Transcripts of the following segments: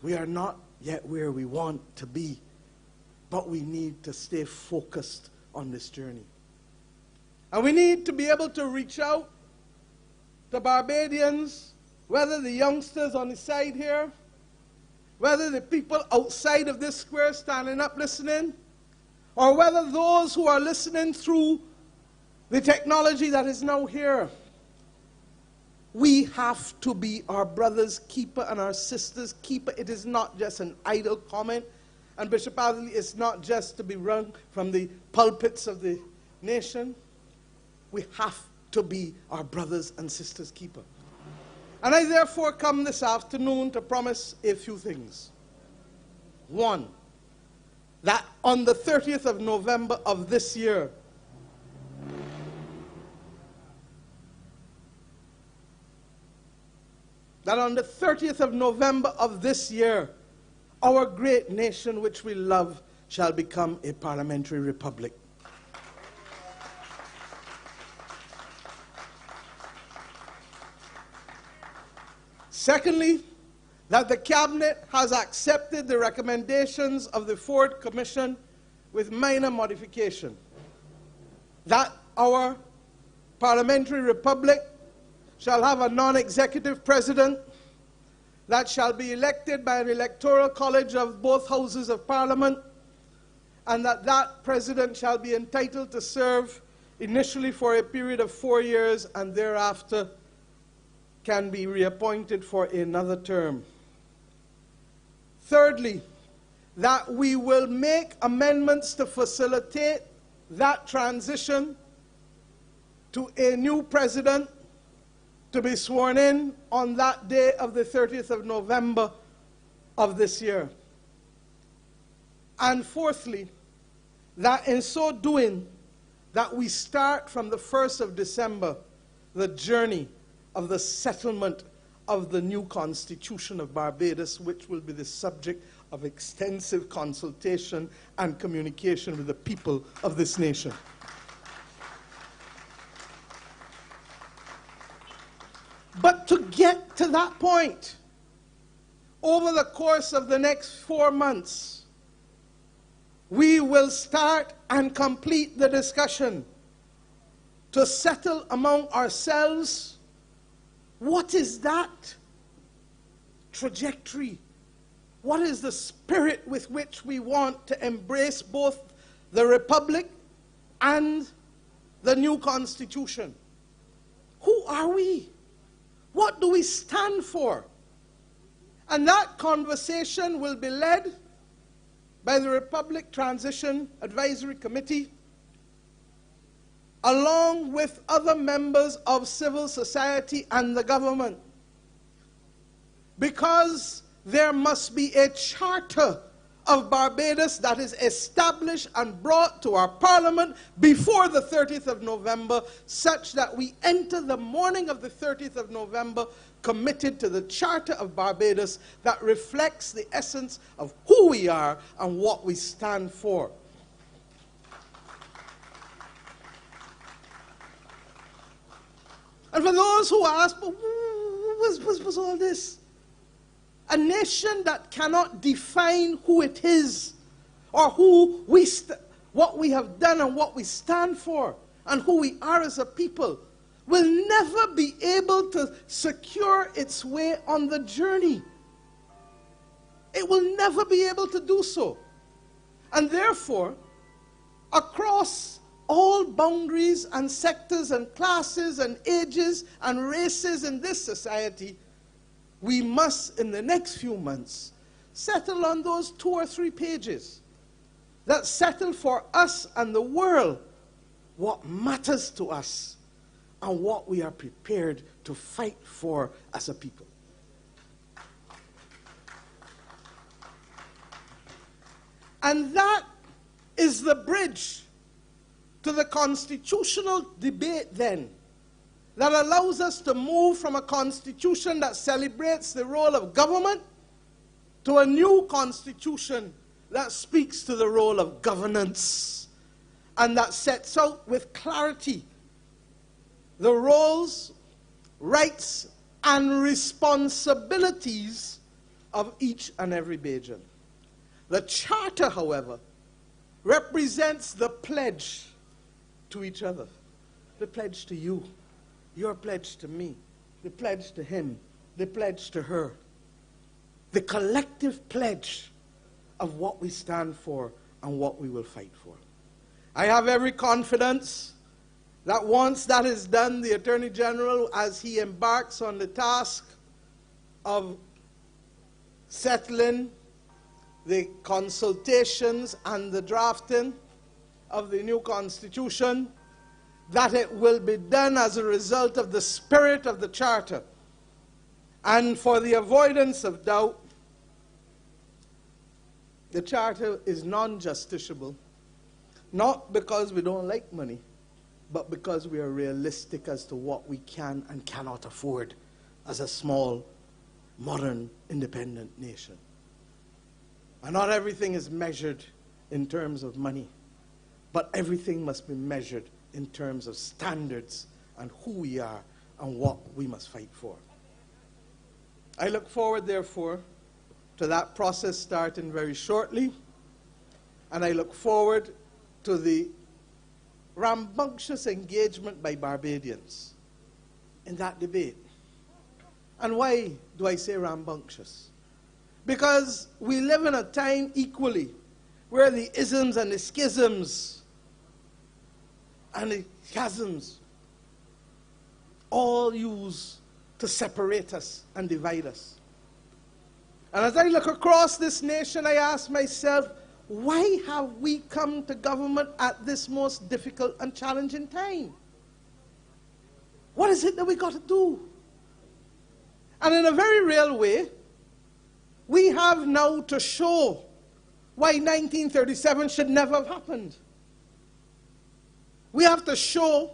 We are not yet where we want to be, but we need to stay focused on this journey. And we need to be able to reach out to Barbadians, whether the youngsters on the side here, whether the people outside of this square standing up listening, or whether those who are listening through the technology that is now here. We have to be our brother's keeper and our sister's keeper. It is not just an idle comment. And Bishop Atherley is not just to be rung from the pulpits of the nation. We have to be our brothers and sisters' keeper. And I therefore come this afternoon to promise a few things. One, that on the 30th of November of this year, our great nation which we love shall become a parliamentary republic. Secondly, that the Cabinet has accepted the recommendations of the Ford Commission with minor modification. That our parliamentary republic shall have a non-executive president that shall be elected by an electoral college of both houses of parliament, and that president shall be entitled to serve initially for a period of 4 years and thereafter can be reappointed for another term. Thirdly, that we will make amendments to facilitate that transition to a new president to be sworn in on that day of the 30th of November of this year. And fourthly, that in so doing, that we start from the 1st of December the journey of the settlement of the new Constitution of Barbados, which will be the subject of extensive consultation and communication with the people of this nation. But to get to that point, over the course of the next 4 months, we will start and complete the discussion to settle among ourselves what is that trajectory? What is the spirit with which we want to embrace both the Republic and the new Constitution? Who are we? What do we stand for? And that conversation will be led by the Republic Transition Advisory Committee, along with other members of civil society and the government. Because there must be a charter of Barbados that is established and brought to our Parliament before the 30th of November, such that we enter the morning of the 30th of November committed to the Charter of Barbados that reflects the essence of who we are and what we stand for. And for those who ask, but what was all this? A nation that cannot define who it is, or what we have done and what we stand for, and who we are as a people, will never be able to secure its way on the journey. It will never be able to do so. And therefore, across all boundaries and sectors and classes and ages and races in this society, we must, in the next few months, settle on those 2 or 3 pages that settle for us and the world what matters to us and what we are prepared to fight for as a people. And that is the bridge to the constitutional debate then, that allows us to move from a constitution that celebrates the role of government to a new constitution that speaks to the role of governance and that sets out with clarity the roles, rights, and responsibilities of each and every Bajan. The charter, however, represents the pledge to each other. The pledge to you, your pledge to me, the pledge to him, the pledge to her. The collective pledge of what we stand for and what we will fight for. I have every confidence that once that is done, the Attorney General, as he embarks on the task of settling the consultations and the drafting of the new Constitution, that it will be done as a result of the spirit of the Charter. And for the avoidance of doubt, the Charter is non-justiciable, not because we don't like money, but because we are realistic as to what we can and cannot afford as a small, modern, independent nation. And not everything is measured in terms of money, but everything must be measured in terms of standards and who we are and what we must fight for. I look forward, therefore, to that process starting very shortly, and I look forward to the rambunctious engagement by Barbadians in that debate. And why do I say rambunctious? Because we live in a time equally where the isms and the schisms and the chasms all use to separate us and divide us. And as I look across this nation, I ask myself, why have we come to government at this most difficult and challenging time? What is it that we got to do? And in a very real way, we have now to show why 1937 should never have happened. We have to show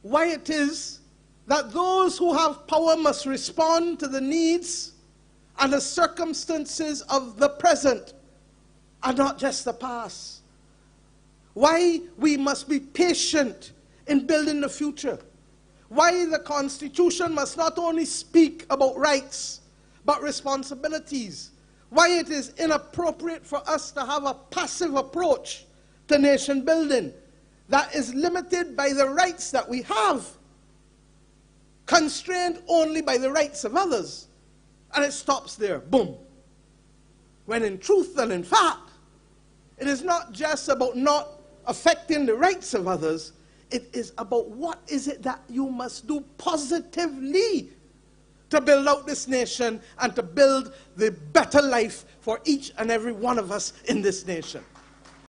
why it is that those who have power must respond to the needs and the circumstances of the present and not just the past. Why we must be patient in building the future. Why the Constitution must not only speak about rights, but responsibilities. Why it is inappropriate for us to have a passive approach to nation building that is limited by the rights that we have, constrained only by the rights of others, and it stops there, boom. When in truth and in fact, it is not just about not affecting the rights of others, it is about what is it that you must do positively to build out this nation and to build the better life for each and every one of us in this nation.